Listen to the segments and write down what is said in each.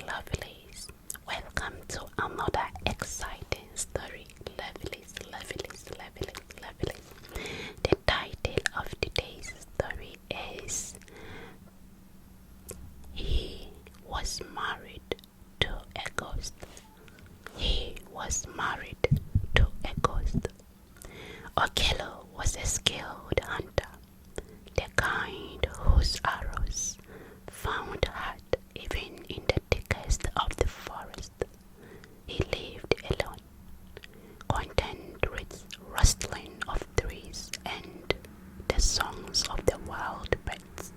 lovelies. Welcome to another exciting story. Lovelies, lovelies, lovelies, lovelies. The title of today's story is He Was Married to a Ghost. He was married to a ghost. Okello was a skilled hunter, the kind whose arrows found hurt even in the thickest of the forest. He lived alone, content with rustling of trees and the songs of the wild birds.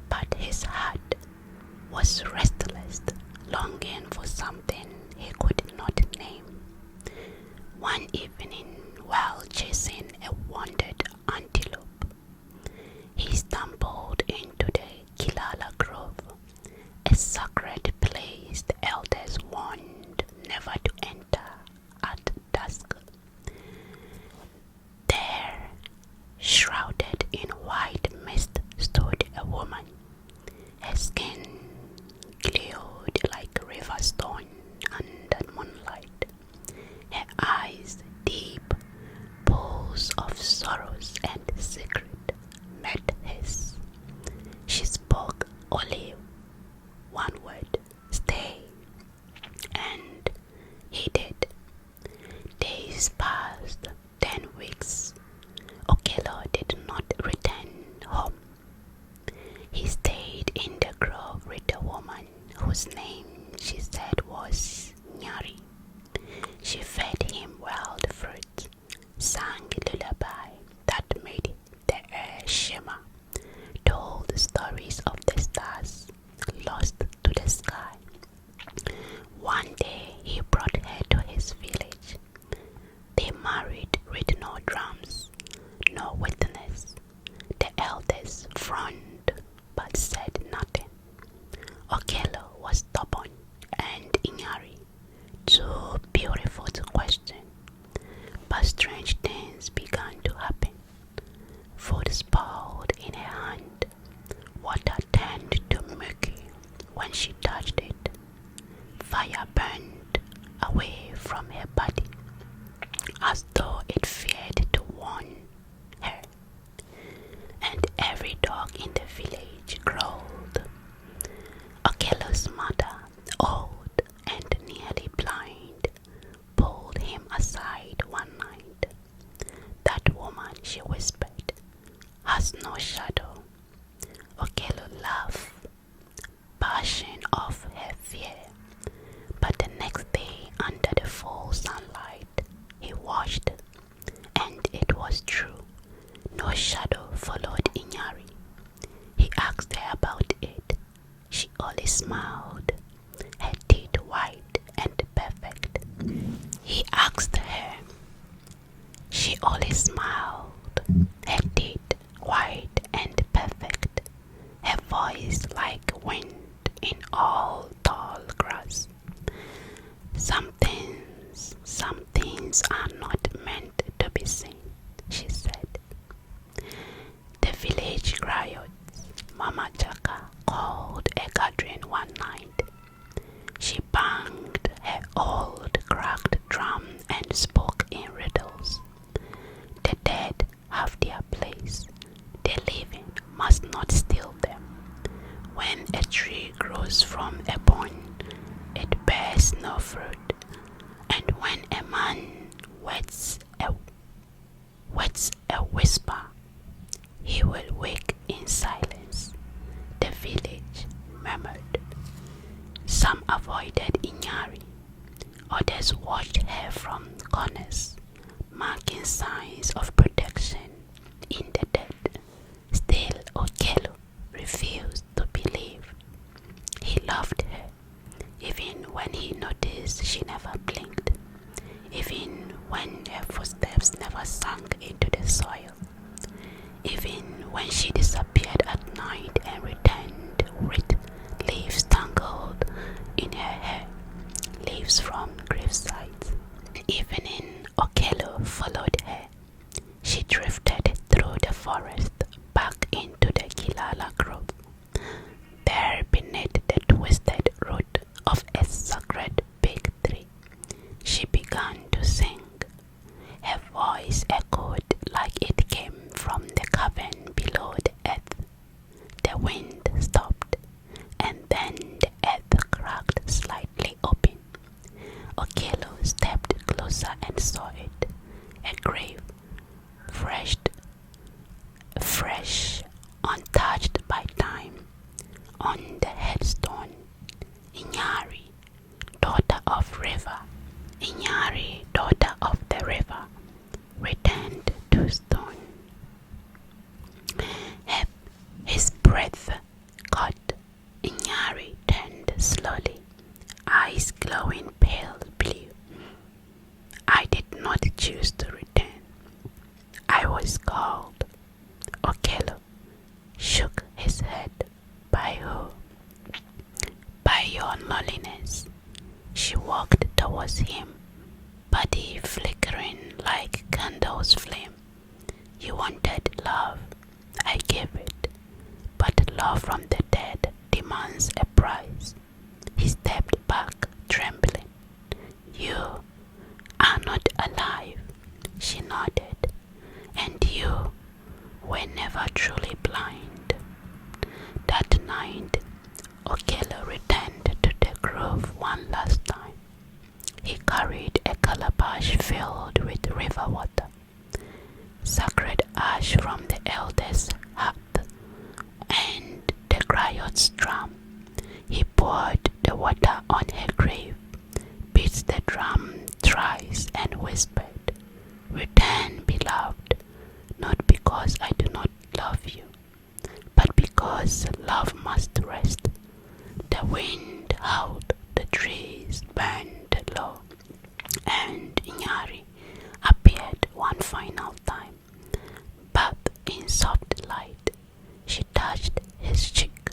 But his heart was restless, longing for something he could not name. One evening, while chasing a wounded antelope, he stumbled into the Kilala Grove, a sacred place the elders warned never to enter at dusk. There, shrouded in white mist, stood a woman. Her skin glowed like river stone under moonlight. Her eyes, deep pools of sorrows and secret, met his. She spoke only one word, stay, and he did. Days passed, 10 weeks. Okello did not return home. He stayed in the grove with the woman whose name she said was Nyari. She fed him wild fruit, sang lullaby that made the air shimmer, told stories of the stars lost to the sky. One day he brought her to his village. They married with no drums, no witness. The elders frowned but said nothing. Okello was stubborn and Inyari too beautiful to question. But strange things began to happen. Food spoiled in her hand. Water turned to murky when she touched it. Fire burned away from her body, as though it feared to warn her. And every dog in the village growled. Okello's mother, old and nearly blind, pulled him aside one night. That woman, she whispered, has no shadow. Okello laughed, brushing off her fear. But the next day, under the full sunlight, he watched, and it was true. No shadow followed Inyari. He asked her about it. She only smiled, her teeth white and perfect. He asked her. She only smiled, her teeth white and perfect, her voice like wind in all tall grass. Some things are not meant to be seen, she said. The village riots. Mama Jaka called a gathering one night. She banged her old cracked drum and spoke in riddles. The dead have their place. The living must not steal them. When a tree grows from a bone, it bears no fruit. And when a man wets a whisper, he will wake in silence. The village murmured. Some avoided Inyari. Others watched her from corners, marking signs of protection in the dead. Still, Okello refused to believe. He loved her, even when he noticed she never blinked, even when her footsteps never sank into the soil, even when she disappeared at night and returned with leaves tangled in her hair, leaves from gravesites. Evening, Okello followed her. She Okello stepped closer and saw it. A grave, fresh, fresh, untouched by time. On the headstone, Inyari, daughter of river. Inyari, daughter of the river, returned to stone. His breath caught. Inyari turned slowly, eyes glowing pale blue. I did not choose to return. I was called. Okello shook his head. By who? By your loneliness. She walked towards him, body flickering like candle's flame. You wanted love. I gave it. But love from the dead demands a price. He stepped back, trembling. You are not alive, she nodded. And you were never truly blind. That night, Okello returned to the grove one last time. He carried a calabash filled with river water, sacred ash from the elders' hut, and the griot's drum. He poured the water on her grave, beat the drum thrice, and whispered, "Return, beloved, not because I do not love you, but because love must rest." The wind howled, the trees burned low, and Inyari appeared one final time, bathed in soft light. She touched his cheek.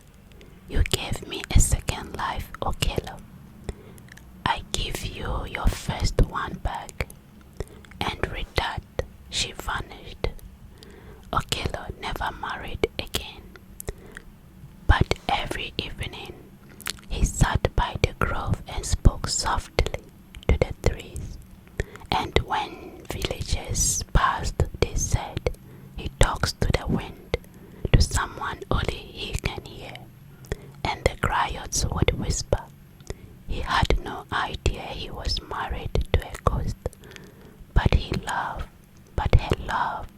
You gave me a second life, Okello. I give you your first one back. And with that, she vanished. Okello never married again. But every evening, he sat by the grove and spoke softly to the trees. And when villagers passed, they said, he talks to the wind, to someone only he can hear. And the griots would whisper. He had no idea he was married to a ghost, but he loved, but her loved,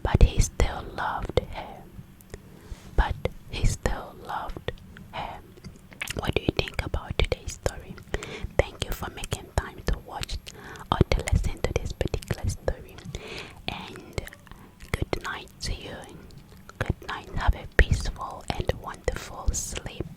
but he still loved her. But he still loved her. What do you think about today's story? Thank you for making time to watch or to listen to this particular story. And good night to you. Good night. Have a peaceful and wonderful sleep.